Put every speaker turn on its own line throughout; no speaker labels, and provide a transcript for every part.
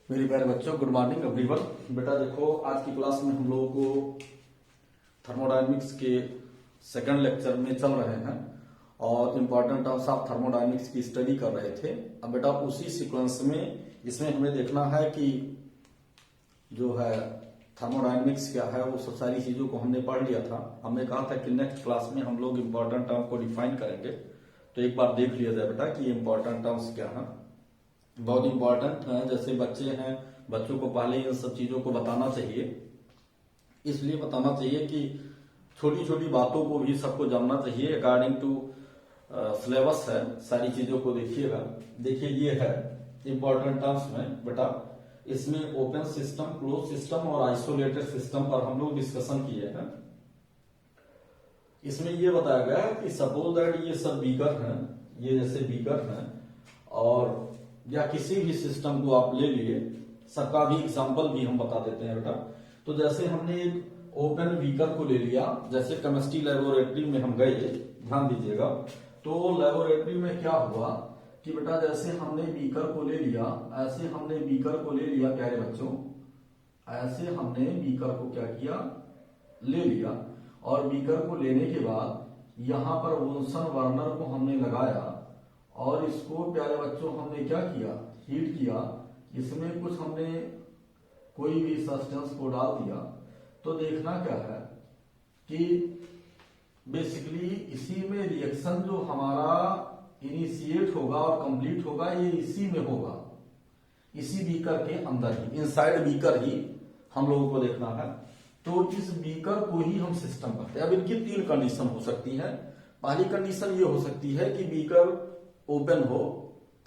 मेरे प्यारे बच्चों, गुड मॉर्निंग एवरीवन। बेटा देखो, आज की क्लास में हम लोगों को थर्मोडायनेमिक्स के सेकंड लेक्चर में चल रहे हैं और इम्पोर्टेंट टर्म्स ऑफ थर्मोडायनेमिक्स की स्टडी कर रहे थे। अब बेटा उसी सीक्वेंस में इसमें हमें देखना है कि जो है थर्मोडायनेमिक्स क्या है, वो सब सारी चीजों को हमने पढ़ लिया था। हमने कहा था कि नेक्स्ट क्लास में हम लोग इम्पोर्टेंट टर्म को डिफाइन करेंगे, तो एक बार देख लिया जाए बेटा कि इम्पोर्टेंट टर्म्स क्या है। बहुत इंपॉर्टेंट है, जैसे बच्चे हैं, बच्चों को पहले इन सब चीजों को बताना चाहिए। इसलिए बताना चाहिए कि छोटी छोटी बातों को भी सबको जानना चाहिए। अकॉर्डिंग टू सिलेबस है, सारी चीजों को देखिएगा। देखिए ये है इंपॉर्टेंट टर्म्स में बेटा, इसमें ओपन सिस्टम, क्लोज सिस्टम और आइसोलेटेड सिस्टम पर हम लोग डिस्कशन किए हैं। इसमें ये बताया गया है कि सपोज दैट ये सब बीकर हैं, ये जैसे बीकर हैं, और या किसी भी सिस्टम को आप ले लिए, सबका भी एग्जांपल भी हम बता देते हैं बेटा। तो जैसे हमने एक ओपन बीकर को ले लिया, जैसे केमिस्ट्री लेबोरेटरी में हम गए, ध्यान दीजिएगा। तो लेबोरेटरी में क्या हुआ कि बेटा जैसे हमने बीकर को ले लिया, ऐसे हमने बीकर को ले लिया प्यारे बच्चों, ऐसे हमने बीकर को क्या किया, ले लिया। और बीकर को लेने के बाद यहां पर वुन्सन बर्नर को हमने लगाया और इसको प्यारे बच्चों हमने क्या किया, हीट किया। इसमें कुछ हमने कोई भी सब्सटेंस को डाल दिया। तो देखना क्या है कि बेसिकली इसी में रिएक्शन जो हमारा इनिशिएट होगा और कंप्लीट होगा, ये इसी में होगा, इसी बीकर के अंदर ही, इनसाइड बीकर ही हम लोगों को देखना है। तो इस बीकर को ही हम सिस्टम कहते हैं। अब इनकी तीन कंडीशन हो सकती है। पहली कंडीशन ये हो सकती है कि बीकर ओपन हो,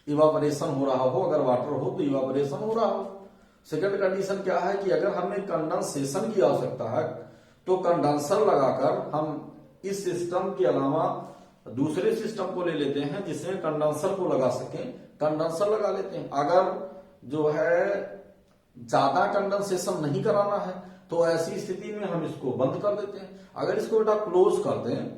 इवापोरेशन हो रहा हो, अगर वाटर हो तो इवापोरेशन हो रहा हो। सेकंड कंडीशन क्या है कि अगर हमें कंडेंसेशन की आवश्यकता है तो कंडेंसर लगाकर हम इस सिस्टम के अलावा दूसरे सिस्टम को ले लेते हैं जिसमें कंडेंसर को लगा सकें, कंडेंसर लगा लेते हैं। अगर जो है ज्यादा कंडेंसेशन नहीं कराना है तो ऐसी स्थिति में हम इसको बंद कर देते हैं। अगर इसको बेटा क्लोज कर दें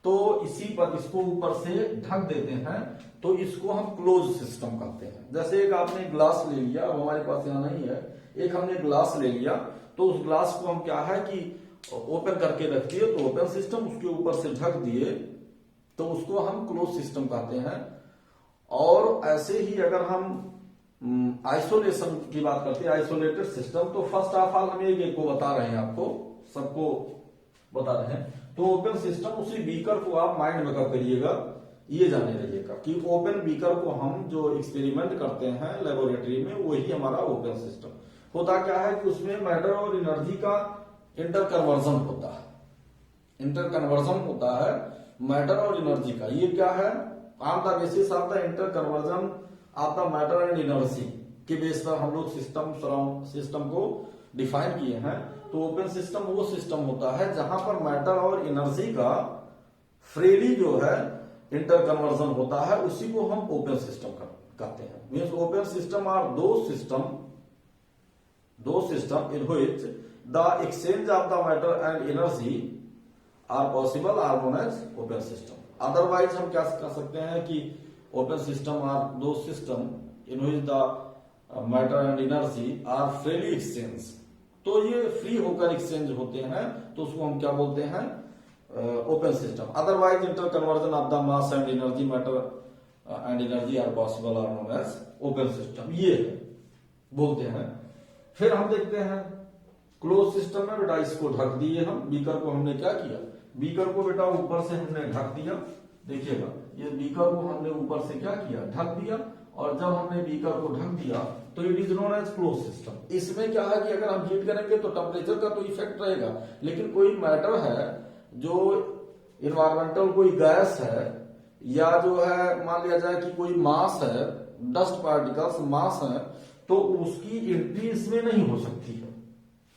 तो इसी पर इसको ऊपर से ढक देते हैं, तो इसको हम क्लोज सिस्टम कहते हैं। जैसे एक आपने ग्लास ले लिया, अब हमारे पास यहां नहीं है, एक हमने ग्लास ले लिया, तो उस ग्लास को हम क्या है कि ओपन करके रख दिए, तो ओपन सिस्टम, उसके ऊपर से ढक दिए, तो उसको हम क्लोज सिस्टम कहते हैं। और ऐसे ही अगर हम आइसोलेशन की बात करते हैं, आइसोलेटेड सिस्टम, तो फर्स्ट ऑफ ऑल हम एक को बता रहे हैं, आपको सबको बता रहे हैं। तो ओपन सिस्टम, उसी बीकर को आप माइंड में कब करिएगा, ये जाने रहिएगा कि ओपन बीकर को हम जो एक्सपेरिमेंट करते हैं लेबोरेटरी में, वही हमारा ओपन सिस्टम होता। क्या है कि उसमें मैटर और एनर्जी का इंटर कन्वर्जन होता है, इंटर कन्वर्जन होता है मैटर और एनर्जी का। ये क्या है, on the basis of the inter conversion of the matter and energy के बेस पर हम लोग सिस्टम को डिफाइन किए हैं। तो ओपन सिस्टम वो सिस्टम होता है जहां पर मैटर और एनर्जी का फ्रीली जो है इंटर कन्वर्जन होता है, उसी को हम ओपन सिस्टम कहते हैं। Means open system are those system in which the exchange of the matter and energy are possible are known as open system. Otherwise हम क्या कह सकते हैं कि open system are those system in which the matter and energy are freely exchange. तो ये free होकर exchange होते हैं, तो उसको हम क्या बोलते हैं, open system. Otherwise inter conversion of the mass and energy, matter and energy are possible are known as open system, ये बोलते हैं। फिर हम देखते हैं क्लोज सिस्टम में बेटा, इसको ढक दिए हम, बीकर को हमने क्या किया, बीकर को बेटा ऊपर से हमने ढक दिया। देखिएगा, ये बीकर को हमने ऊपर से क्या किया, ढक दिया। और जब हमने बीकर को ढक दिया तो it is known as close system. इसमें क्या है कि अगर हम हीट करेंगे तो टेम्परेचर का तो इफेक्ट रहेगा, लेकिन कोई मैटर है जो इन्वायरमेंटल कोई गैस है, या जो है मान लिया जाए कि कोई मास है, डस्ट पार्टिकल्स मास है, तो उसकी एंट्री इसमें नहीं हो सकती है।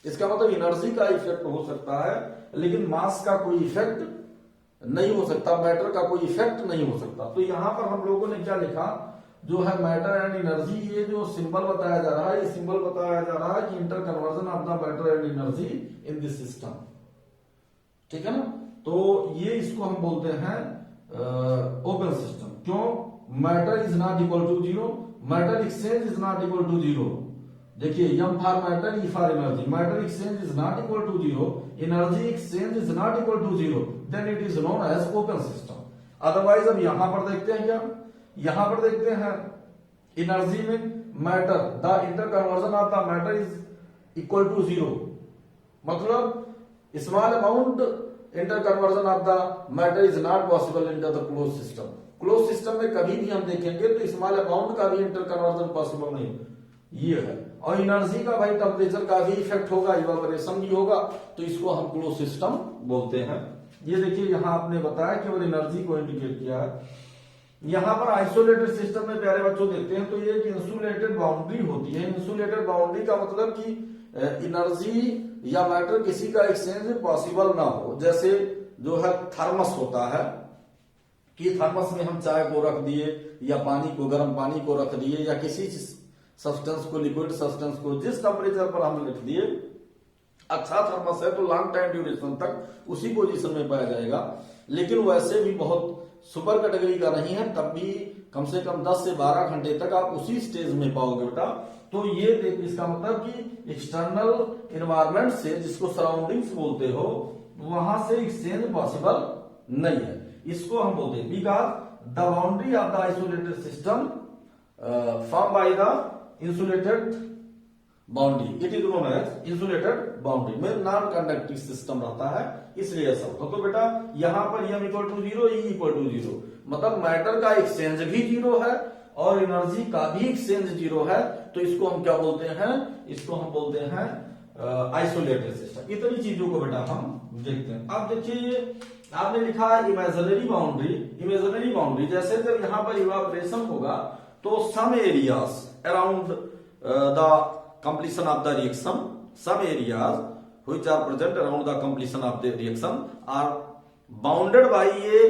इसका मतलब एनर्जी का इफेक्ट हो सकता है, लेकिन मास का कोई इफेक्ट नहीं हो सकता, मैटर का कोई इफेक्ट नहीं हो सकता। तो यहां पर हम लोगों ने क्या लिखा, जो है मैटर एंड एनर्जी, ये जो सिंबल बताया जा रहा है, ये सिंबल बताया जा रहा है कि inter conversion of the matter and energy in this system, ठीक है ना। तो ये इसको हम बोलते हैं ओपन सिस्टम। क्यों, matter is not equal to zero, matter exchange is not equal to zero. देखिए M for matter, E for energy, matter exchange is not equal to zero, energy exchange is not equal to zero, then it is known as open system. Otherwise अब यहां पर देखते हैं क्या, यहां पर देखते हैं एनर्जी में matter, the inter conversion of the matter is equal to zero, मतलब small amount inter conversion of the matter is not possible in the close system. Close system में कभी भी हम देखेंगे तो स्मॉल अमाउंट का भी इंटर कन्वर्जन पॉसिबल नहीं, ये है। और एनर्जी का भाई टेम्परेचर का भी इफेक्ट होगा, इवापोरेशन भी होगा, तो इसको हम क्लोज सिस्टम बोलते हैं। ये देखिए यहां आपने बताया केवल एनर्जी को इंडिकेट किया है। यहां पर आइसोलेटेड सिस्टम में प्यारे बच्चों देखते हैं तो ये एक इंसुलेटेड बाउंड्री होती है। इंसुलेटेड बाउंड्री का मतलब कि एनर्जी या मैटर किसी का एक्सचेंज पॉसिबल ना हो। जैसे जो है थर्मस होता है कि थर्मस में हम चाय को रख दिए या पानी को, गर्म पानी को रख दिए या किसी सब्सटेंस को, लिक्विड सब्सटेंस को जिस टेम्परेचर पर हम रख दिए, अच्छा थर्मस है तो लॉन्ग टाइम ड्यूरेशन तक उसी पोजीशन में पाया जाएगा। लेकिन वैसे भी बहुत सुपर कैटेगरी का नहीं है, तब भी कम से कम 10 से 12 घंटे तक आप उसी स्टेज में पाओगे बेटा। तो ये इसका मतलब कि एक्सटर्नल एनवायरमेंट से, जिसको सराउंडिंग्स बोलते हो, वहां से एक्सचेंज पॉसिबल नहीं है, इसको हम बोलते हैं। Because the boundary of the isolated system form by the insulated boundary, it is known as insulated boundary में नॉन कंडक्टिंग सिस्टम रहता है, इसलिए ऐसा होता। तो बेटा यहां पर M equal to zero, E equal to zero, मतलब मैटर का एक्सचेंज भी जीरो है और एनर्जी का भी एक्सचेंज जीरो है, तो इसको हम क्या बोलते हैं, इसको हम बोलते हैं आइसोलेटेड सिस्टम। इतनी चीजों को बेटा हम देखते हैं। अब देखिए आपने लिखा है इमेजिनरी बाउंड्री। इमेजिनरी बाउंड्री जैसे जब यहां पर इवापोरेशन होगा तो some areas around the completion of the reaction, some areas which are present around the completion of the reaction are bounded by a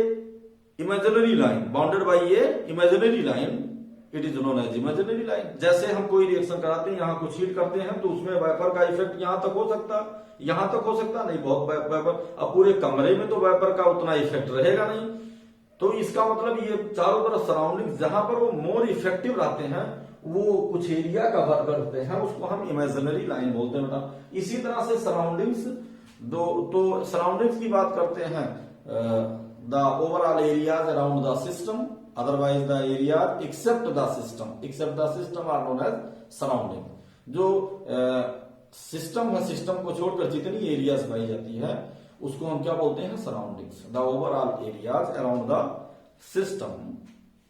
imaginary line, bounded by a imaginary line, it is known as imaginary line। जैसे हम कोई reaction कराते हैं, यहाँ कुछ heat करते हैं तो उसमें वेपर का इफेक्ट यहाँ तक हो सकता, यहाँ तक हो सकता नहीं, बहुत वेपर, अब पूरे कमरे में तो वेपर का उतना इफेक्ट रहेगा नहीं। तो इसका मतलब ये चारों तरफ सराउंडिंग जहां पर वो मोर इफेक्टिव रहते हैं, वो कुछ एरिया कवर करते हैं, उसको हम इमेजिनरी लाइन बोलते हैं बेटा। इसी तरह से सराउंडिंग्स तो सराउंडिंग्स की बात करते हैं, the overall areas around the system, otherwise the area except the system are known as surrounding. जो सिस्टम है, सिस्टम को छोड़कर जितनी एरियाज पाई जाती है उसको हम क्या बोलते हैं, surroundings. The overall areas around the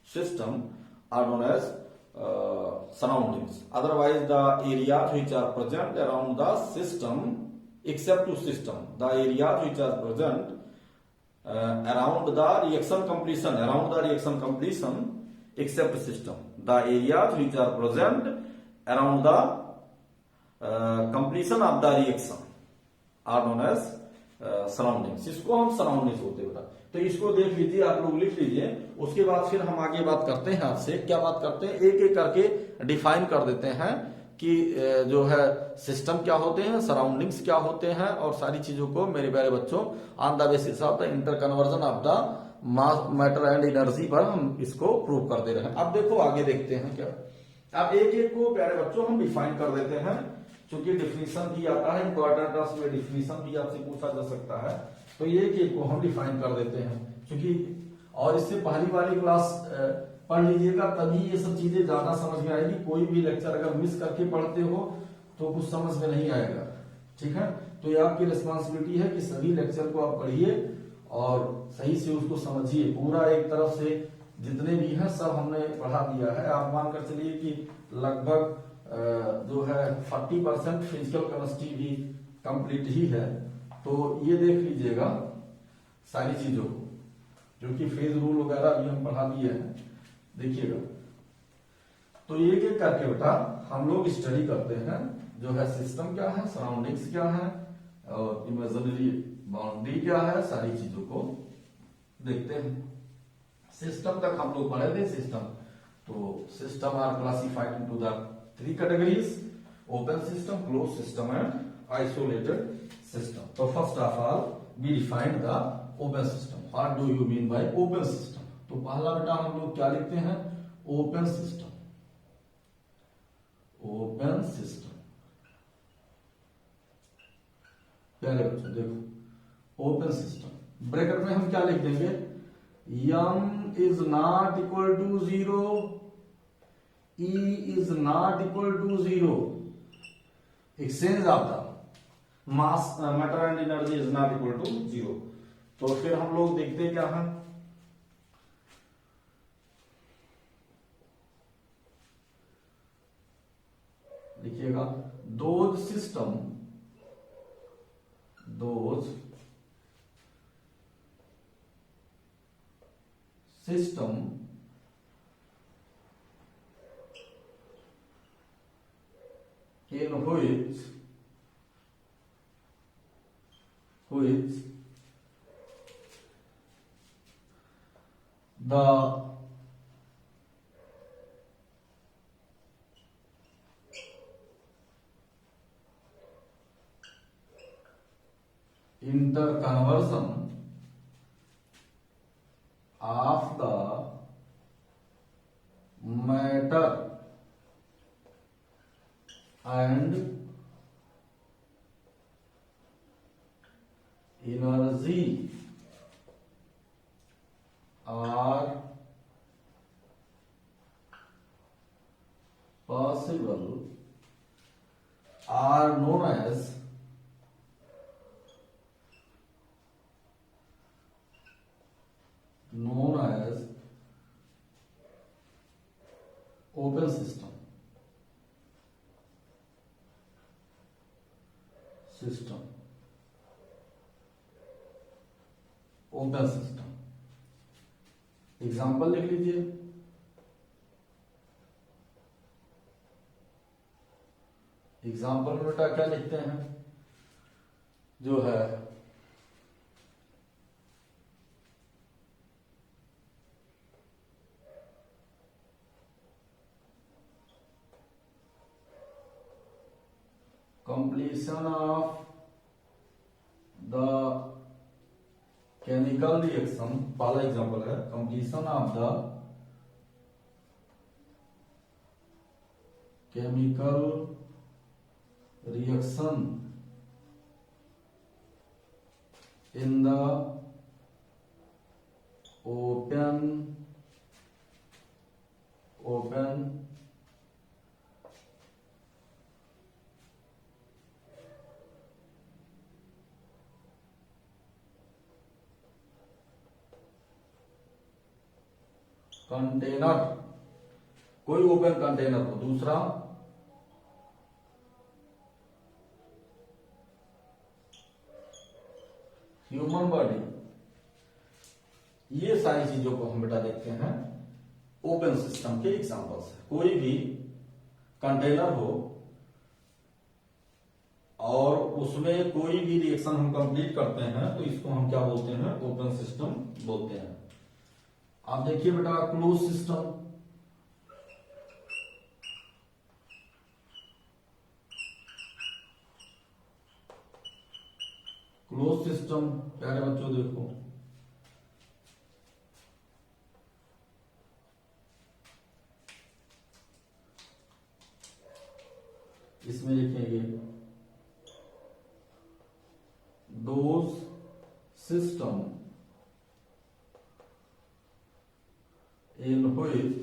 system are known as surroundings, otherwise the areas which are present around the system except to system, the areas which are present around the reaction completion except system, the areas which are present around the completion of the reaction are known as surroundings. इसको हम surroundings बोलते हैं बेटा। तो इसको देख लीजिए, आप लोग लिख लीजिए, उसके बाद फिर हम आगे बात करते हैं आपसे। क्या बात करते हैं, एक एक करके डिफाइन कर देते हैं कि जो है सिस्टम क्या होते हैं, सराउंडिंग्स क्या होते हैं, और सारी चीजों को मेरे प्यारे बच्चों on the basis of the inter conversion of the mass, matter and energy पर हम इसको प्रूव कर दे रहे हैं। अब देखो आगे देखते हैं क्या। अब एक एक को प्यारे बच्चों हम डिफाइन कर देते हैं, क्योंकि डिफिनीशन भी आता है, इंपॉर्टेंट टर्म्स में डिफिनीशन भी आपसे पूछा जा सकता है, तो एक एक को हम डिफाइन कर देते हैं। क्योंकि और इससे पहली वाली क्लास पढ़ लीजिएगा, तभी ये सब चीजें ज्यादा समझ में आएगी। कोई भी लेक्चर अगर मिस करके पढ़ते हो तो कुछ समझ में नहीं आएगा, ठीक है। तो ये आपकी रिस्पॉन्सिबिलिटी है कि सभी लेक्चर को आप पढ़िए और सही से उसको समझिए। पूरा एक तरफ से जितने भी हैं सब हमने पढ़ा दिया है। आप मानकर चलिए कि लगभग जो है 40% फिजिकल केमिस्ट्री भी कंप्लीट ही है। तो ये देख लीजिएगा सारी चीजों को, जो कि फेज रूल वगैरह भी हम पढ़ा दिए हैं, देखिएगा। तो एक एक करके बेटा हम लोग स्टडी करते हैं, जो है सिस्टम क्या है, सराउंडिंग्स क्या है और इमेजिनरी बाउंड्री क्या है, सारी चीजों को देखते हैं। सिस्टम तक हम लोग पढ़े थे। सिस्टम तो system are classified into the 3 categories: open system, closed system and isolated system. So first of all we define the open system. What do you mean by open system? तो पहला बेटा हम लोग क्या लिखते हैं, ओपन सिस्टम, ओपन सिस्टम। प्यारे बच्चों देखो, ओपन सिस्टम ब्रैकेट में हम क्या लिख देंगे, m is not equal to 0, e is not equal to 0, exchange of the mass matter and energy is not equal to 0। तो फिर हम लोग देखते क्या है, लिखिएगा, those system in which the interconversion of the matter and energy are possible are known as open system, open system. Example लिख लीजिए, एग्जाम्पल में बेटा क्या लिखते हैं, जो है completion of the chemical reaction, पहला एग्जांपल है completion of the chemical reaction in the open container, कोई ओपन कंटेनर हो। दूसरा ह्यूमन बॉडी, ये सारी चीजों को हम बेटा देखते हैं ओपन सिस्टम के एग्जांपल्स है। कोई भी कंटेनर हो और उसमें कोई भी रिएक्शन हम कंप्लीट करते हैं तो इसको हम क्या बोलते हैं, ओपन सिस्टम बोलते हैं। आप देखिए बेटा, क्लोज सिस्टम, क्लोज सिस्टम प्यारे बच्चों देखो, इसमें लिखेंगे those system in which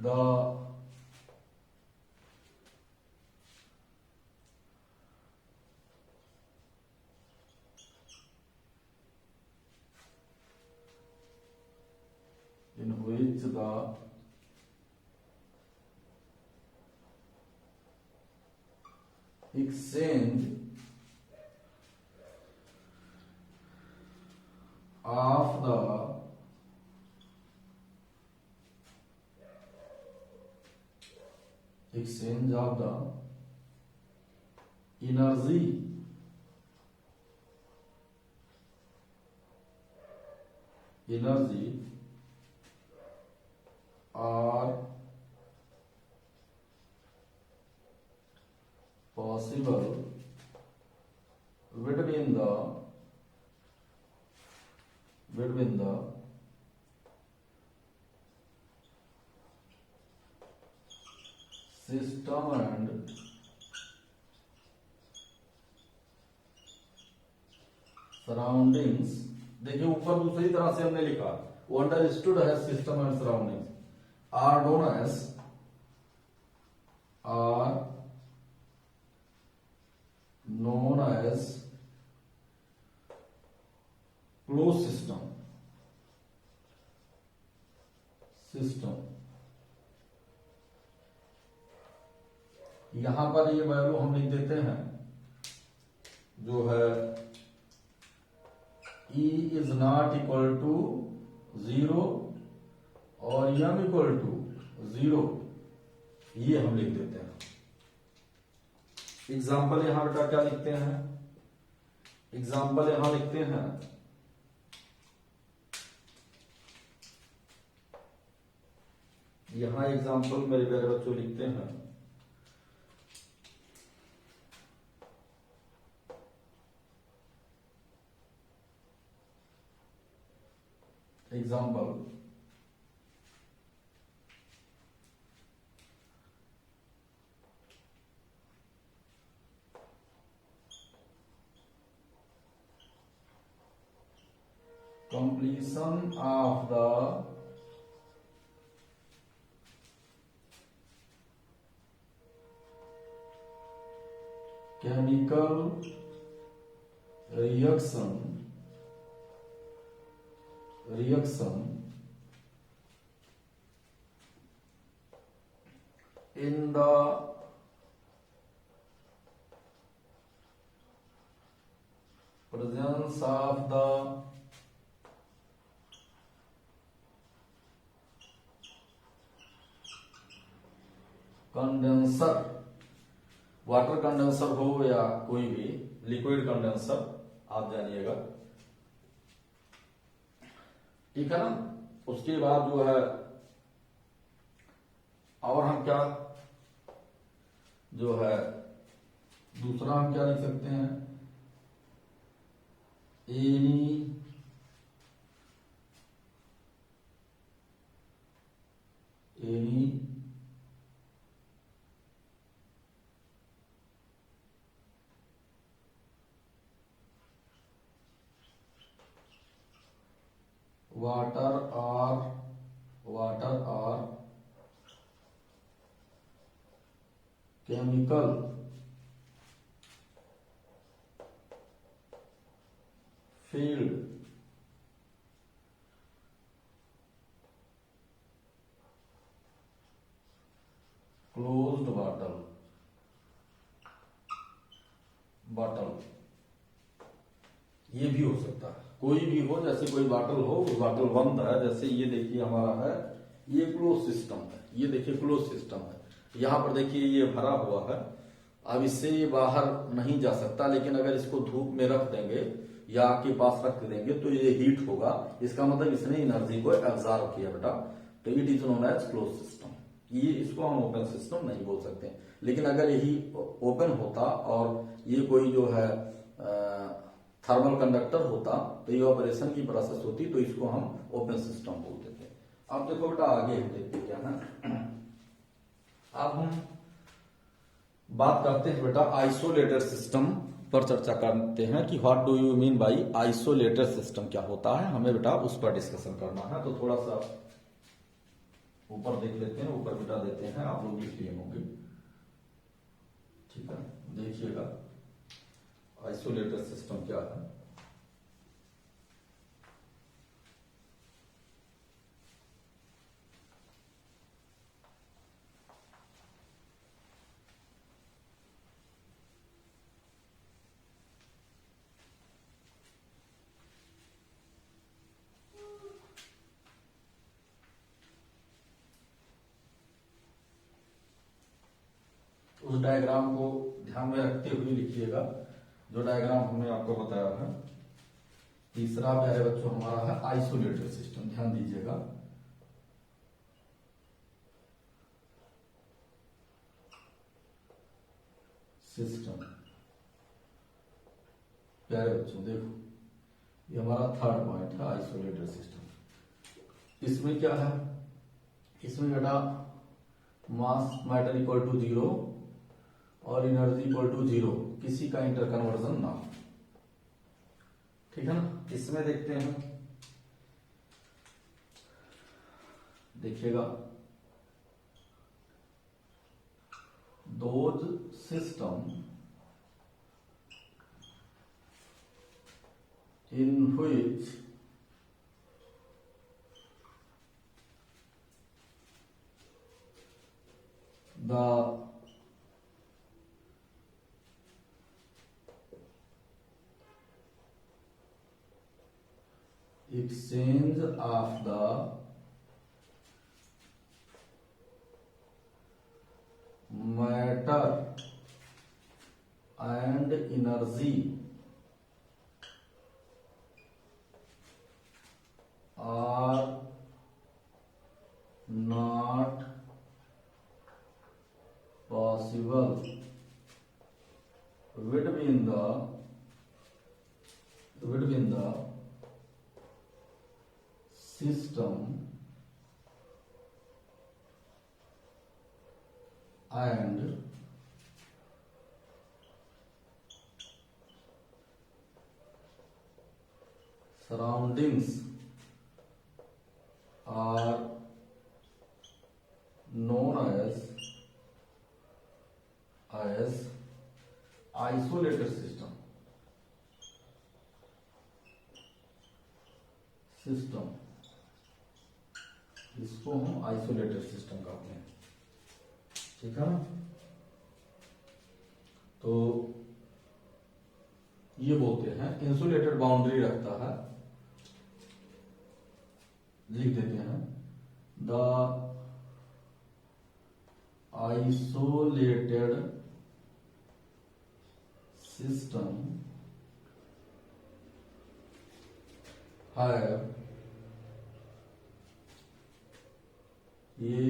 the exchange of the energy are possible between the between the system and surroundings। देखिए ऊपर दूसरी तरह से हमने लिखा, अंडरस्टूड है system and surroundings are known as closed system। यहां पर ये वैल्यू हम लिख देते हैं जो है E is not equal to 0 और m equal to 0, ये हम लिख देते हैं। एग्जाम्पल यहां बेटा क्या लिखते हैं, एग्जाम्पल यहां लिखते हैं यहां एग्जाम्पल मेरे प्यारे बच्चों लिखते हैं example completion of the chemical reaction in the presence of the condenser, water condenser हो या कोई भी लिक्विड कंडेंसर, आप जानिएगा, ठीक है ना। उसके बाद जो है और हम क्या जो है दूसरा हम क्या लिख सकते हैं, any water or chemical field closed bottle, ये भी हो सकता है, कोई भी हो, जैसे कोई बॉटल हो, बॉटल बंद है, जैसे ये देखिए हमारा है, ये क्लोज सिस्टम है, ये देखिए क्लोज सिस्टम है, यहां पर देखिए ये भरा हुआ है, अब इससे ये बाहर नहीं जा सकता, लेकिन अगर इसको धूप में रख देंगे या आपके पास रख देंगे तो ये हीट होगा, इसका मतलब इसने एनर्जी को एब्जॉर्ब किया बेटा, तो it is known as close system. ये इसको हम ओपन सिस्टम नहीं बोल सकते, लेकिन अगर यही ओपन होता और ये कोई जो है थर्मल कंडक्टर होता तो ये ऑपरेशन की प्रोसेस होती, तो इसको हम ओपन सिस्टम बोलते थे। अब देखो बेटा आगे हम देखते क्या है, अब हम बात करते हैं बेटा आइसोलेटेड सिस्टम पर चर्चा करते हैं कि what do you mean by isolated system, क्या होता है, हमें बेटा उस पर डिस्कशन करना है। तो थोड़ा सा ऊपर देख लेते हैं, ऊपर बिठा देते हैं, आप लोग लिख लिए होंगे, ठीक है, देखिएगा आइसोलेटेड सिस्टम क्या है। उस डायग्राम को ध्यान में रखते हुए लिखिएगा, जो डायग्राम हमने आपको बताया है। तीसरा प्यारे बच्चों हमारा है आइसोलेटेड सिस्टम, ध्यान दीजिएगा। सिस्टम प्यारे बच्चों देखो, ये हमारा थर्ड पॉइंट है आइसोलेटेड सिस्टम। इसमें क्या है, इसमें बेटा मास मैटर इक्वल टू 0 और एनर्जी इक्वल टू 0, किसी का इंटर कन्वर्जन ना हो, ठीक है ना। इसमें देखते हैं, देखिएगा, those system in which the exchange of the matter and energy are not possible between the system and surroundings are known as isolated system। इसको हम आइसोलेटेड सिस्टम कहते हैं, ठीक है ना। तो ये बोलते हैं इंसुलेटेड बाउंड्री रखता है, लिख देते हैं द आइसोलेटेड सिस्टम हैव ये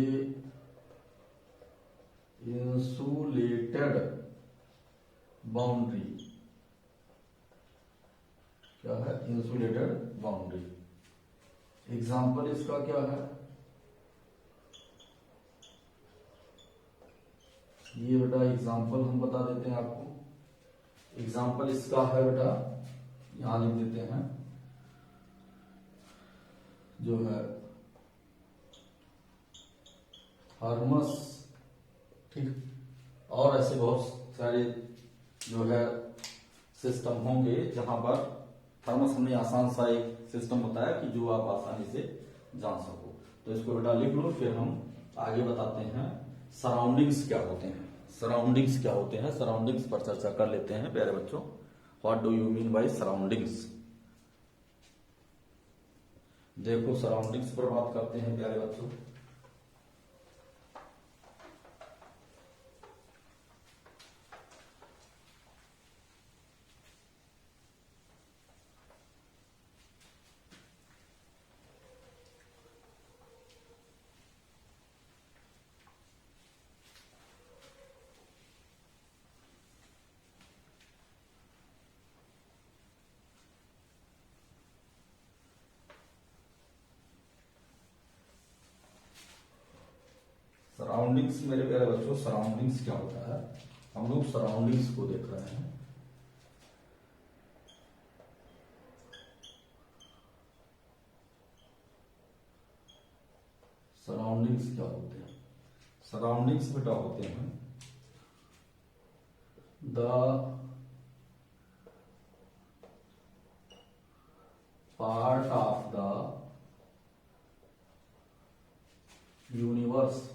इंसुलेटेड बाउंड्री, क्या है, इंसुलेटेड बाउंड्री। एग्जाम्पल इसका क्या है, ये बेटा एग्जाम्पल हम बता देते हैं आपको। एग्जाम्पल इसका है बेटा, यहां लिख देते हैं, जो है थर्मस, ठीक। और ऐसे बहुत सारे जो है सिस्टम होंगे जहां पर थर्मस हमने आसान सा एक सिस्टम बताया कि जो आप आसानी से जान सको। तो इसको बेटा लिख लो, फिर हम आगे बताते हैं सराउंडिंग्स क्या होते हैं। सराउंडिंग्स क्या होते हैं, सराउंडिंग्स पर चर्चा कर लेते हैं प्यारे बच्चों। What do you mean by surroundings. देखो सराउंडिंग्स पर बात करते हैं प्यारे बच्चों। सराउंडिंग्स मेरे प्यारे बच्चों, सराउंडिंग्स क्या होता है, हम लोग सराउंडिंग्स को देख रहे हैं। सराउंडिंग्स क्या होते हैं, सराउंडिंग्स बेटा होते हैं the part of the universe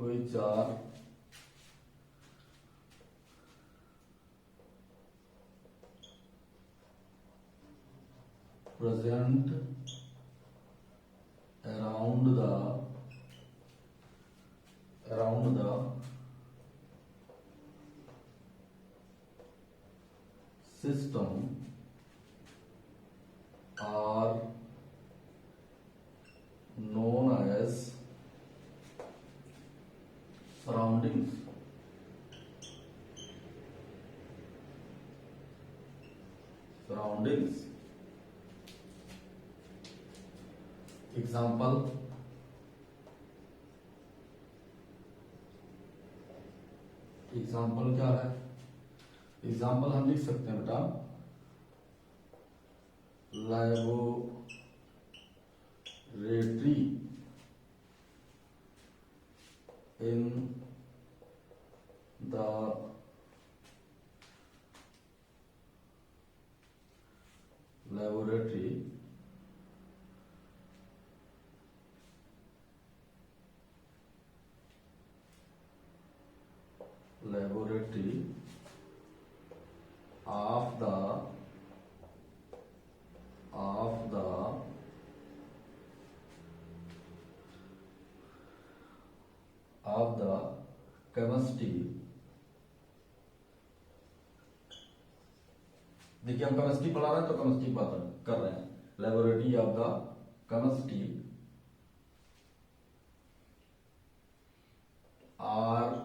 which are present around the system are known as surroundings. Example, example क्या है? एग्जाम्पल हम लिख सकते हैं बेटा, laboratory in the laboratory of the chemistry। देखिए हम केमिस्ट्री पढ़ा रहे हैं तो केमिस्ट्री बात कर रहे हैं। Laboratory of the chemistry are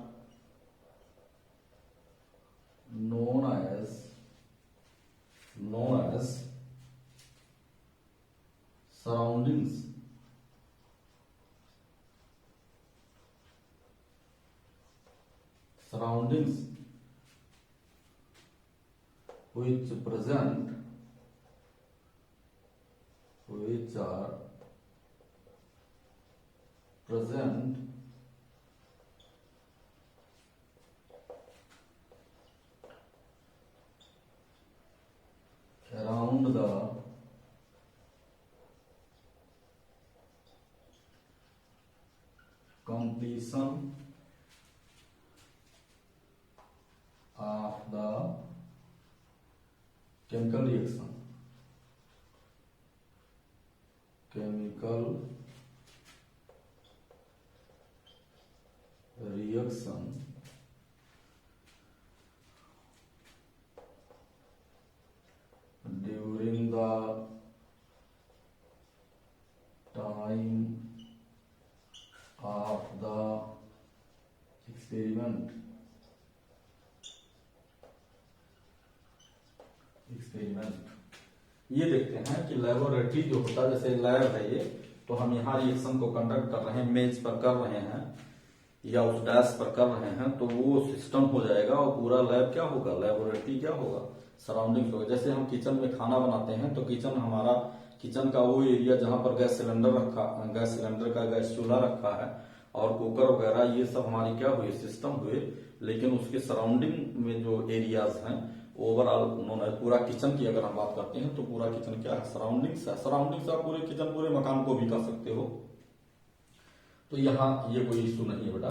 known as surroundings which are present around the completion of the chemical reaction during the time of the experiment ये देखते हैं कि लेबोरेटरी जो होता है, जैसे लैब है ये, तो हम यहाँ रिएक्शन को कंडक्ट कर रहे हैं, मेज पर कर रहे हैं या उस डैश पर कर रहे हैं, तो वो सिस्टम हो जाएगा और पूरा लैब क्या होगा, लेबोरेटरी क्या होगा, सराउंडिंग होगा। जैसे हम किचन में खाना बनाते हैं तो किचन का वो एरिया जहां पर गैस सिलेंडर का गैस चूल्हा रखा है और कुकर वगैरह, ये सब हमारी क्या हुए, सिस्टम हुए। लेकिन उसके सराउंडिंग में जो एरियाज हैं ओवरऑल उन्होंने पूरा किचन की अगर हम बात करते हैं तो पूरा किचन क्या है, सराउंडिंग्स है। सराउंडिंग्स आप पूरे किचन पूरे मकान को भी कर सकते हो, तो यहाँ ये कोई इश्यू नहीं है बेटा।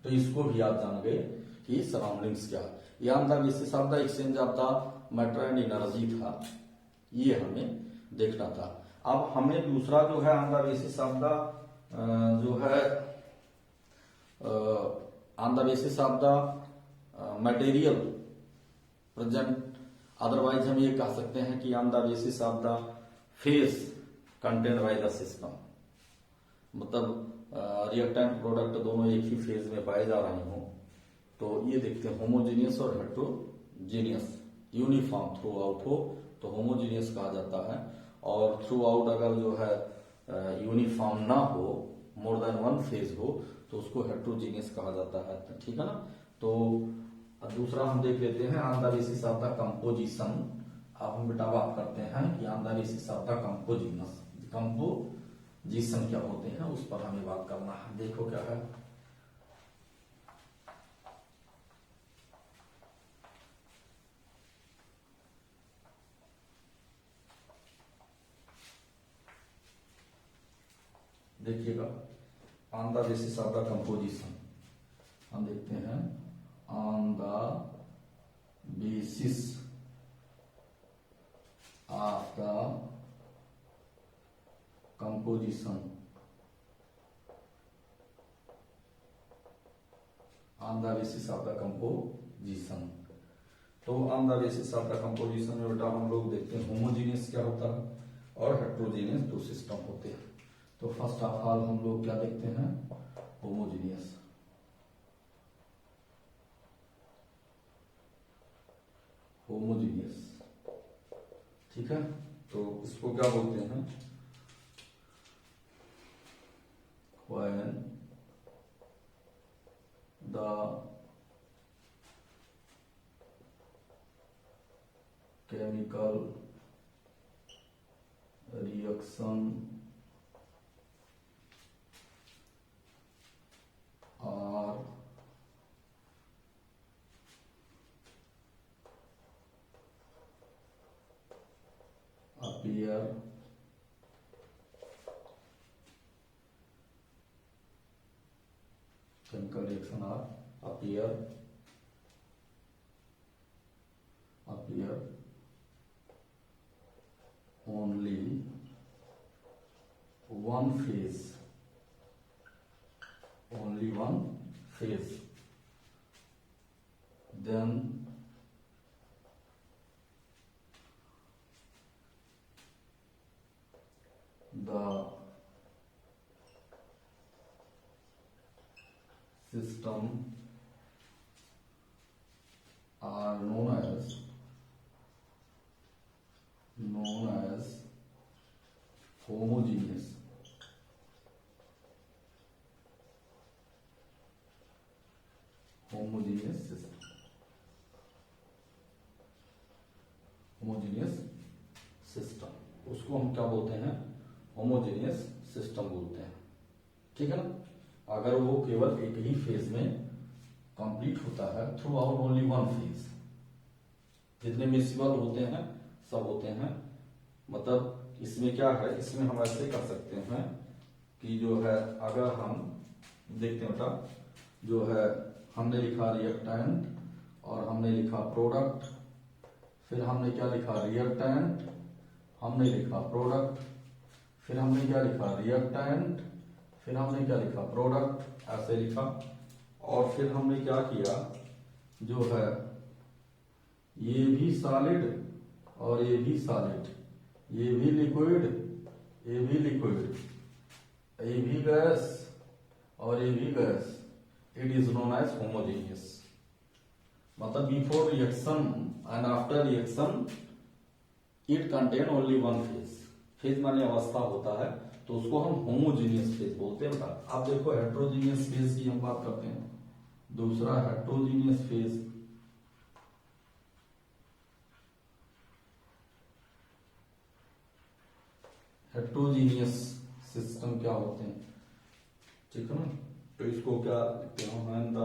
तो इसको भी आप जान गए कि सराउंडिंग्स क्या है। यहाँ the basis of the exchange of the matter and energy था, ये हमें देखना था। अब हमें दूसरा जो है on the basis of the जो है on the basis of the material present, otherwise हम ये कह सकते हैं कि on the basis of the phase content by the system, मतलब रिएक्टेंट प्रोडक्ट दोनों एक ही फेज में पाए जा रहे हों। तो ये देखते हैं होमोजीनियस और हेट्रोजीनियस। यूनिफॉर्म थ्रू आउट हो तो होमोजीनियस कहा जाता है, और थ्रू आउट अगर जो है यूनिफॉर्म ना हो, मोर देन वन फेज हो, तो उसको हेट्रोजीनियस कहा जाता है। ठीक है ना। तो दूसरा हम देख लेते हैं on the basis of the composition. अब हम बेटा बात करते हैं कि on the basis of the composition क्या होते हैं, उस पर हमें बात करना है। देखो क्या है, देखिएगा on the basis of the composition हम देखते हैं on the basis of the composition, on the basis of the composition. तो on the basis of the composition में बेटा हम लोग देखते हैं होमोजीनियस क्या होता है और हेट्रोजीनियस दो सिस्टम होते हैं। तो फर्स्ट ऑफ ऑल हम लोग क्या देखते हैं, होमोजीनियस। ठीक है, तो इसको क्या बोलते हैं, when the chemical reaction are appear chemical reaction are appear only one phase, then the system are known as homogeneous. System उसको हम क्या बोलते हैं, होमोजेनियस सिस्टम बोलते हैं, ठीक है ना। अगर वो केवल एक ही फेज में कंप्लीट होता है, through out only one phase, जितने मिसिबल होते हैं सब होते हैं, मतलब इसमें क्या है, इसमें हम ऐसे कर सकते हैं कि जो है, अगर हम देखते हैं बेटा, जो है हमने लिखा रिएक्टेंट और हमने लिखा प्रोडक्ट, फिर हमने क्या लिखा, रिएक्टेंट, हमने लिखा प्रोडक्ट, फिर हमने क्या लिखा, रिएक्टेंट, फिर हमने क्या लिखा, प्रोडक्ट, ऐसे लिखा। और फिर हमने क्या किया, जो है ये भी सॉलिड और ये भी सॉलिड, ये भी लिक्विड, ये भी लिक्विड, ये भी गैस और ये भी gas, it is known as homogeneous. मतलब before reaction and after reaction it contain only one phase, phase माने अवस्था होता है, तो उसको हम होमोजेनियस फेज बोलते हैं। आप देखो हेट्रोजीनियस फेज की हम बात करते हैं, दूसरा हेट्रोजीनियस फेज, हेट्रोजीनियस सिस्टम क्या होते हैं, ठीक है ना। तो इसको क्या लिखते हैं, when the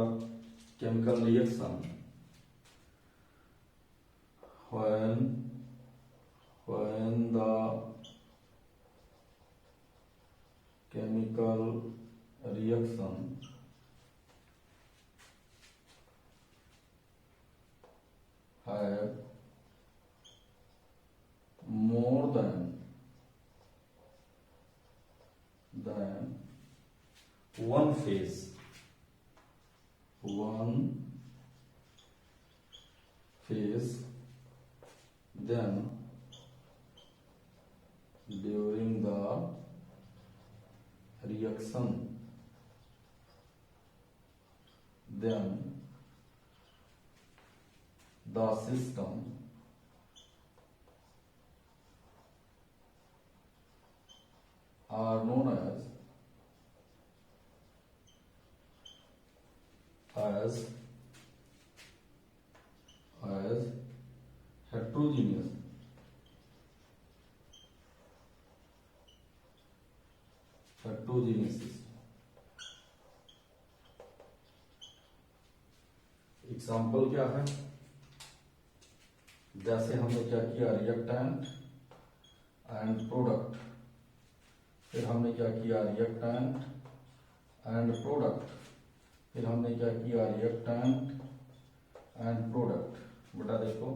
chemical reaction, when the chemical reaction have more than one phase, then during the reaction, then the system are known as heterogeneous example क्या है, जैसे हमने क्या किया, रिएक्टेंट एंड प्रोडक्ट, फिर हमने क्या किया, रिएक्टेंट एंड प्रोडक्ट, फिर हमने क्या किया, रिएक्टेंट एंड प्रोडक्ट। बेटा देखो,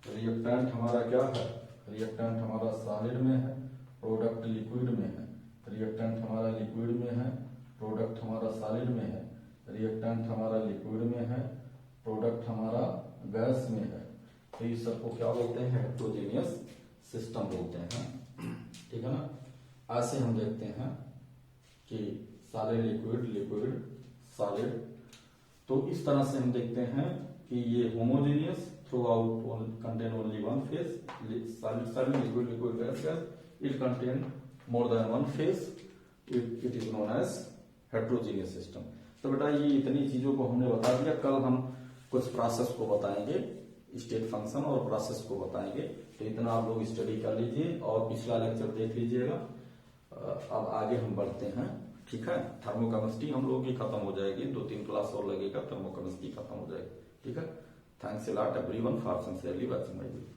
रिएक्टेंट हमारा क्या है, रिएक्टेंट हमारा सॉलिड में है, प्रोडक्ट लिक्विड में है, रिएक्टेंट हमारा लिक्विड में है, प्रोडक्ट हमारा सॉलिड में है, रिएक्टेंट हमारा लिक्विड में है, प्रोडक्ट हमारा गैस में है। तो इस सबको क्या बोलते हैं, हेट्रोजेनियस सिस्टम बोलते हैं, ठीक है ना। ऐसे हम देखते हैं कि सॉलिड लिक्विड, लिक्विड सॉलिड, तो इस तरह से हम देखते हैं कि ये homogeneous throw out contain only one phase, solid liquid gas, it contain more than one phase, it is known as heterogeneous system। तो बेटा ये इतनी चीजों को हमने बता दिया। कल हम कुछ प्रोसेस को बताएंगे, स्टेट फंक्शन और प्रोसेस को बताएंगे। तो इतना आप लोग स्टडी कर लीजिए और पिछला लेक्चर देख लीजिएगा। अब आगे हम बढ़ते हैं, ठीक है। थर्मोकेमिस्ट्री हम लोगों की खत्म हो जाएगी, 2-3 क्लास और लगेगा, थर्मोकेमिस्ट्री खत्म हो जाएगी, ठीक है। Thanks a lot everyone for sincerely watching my video.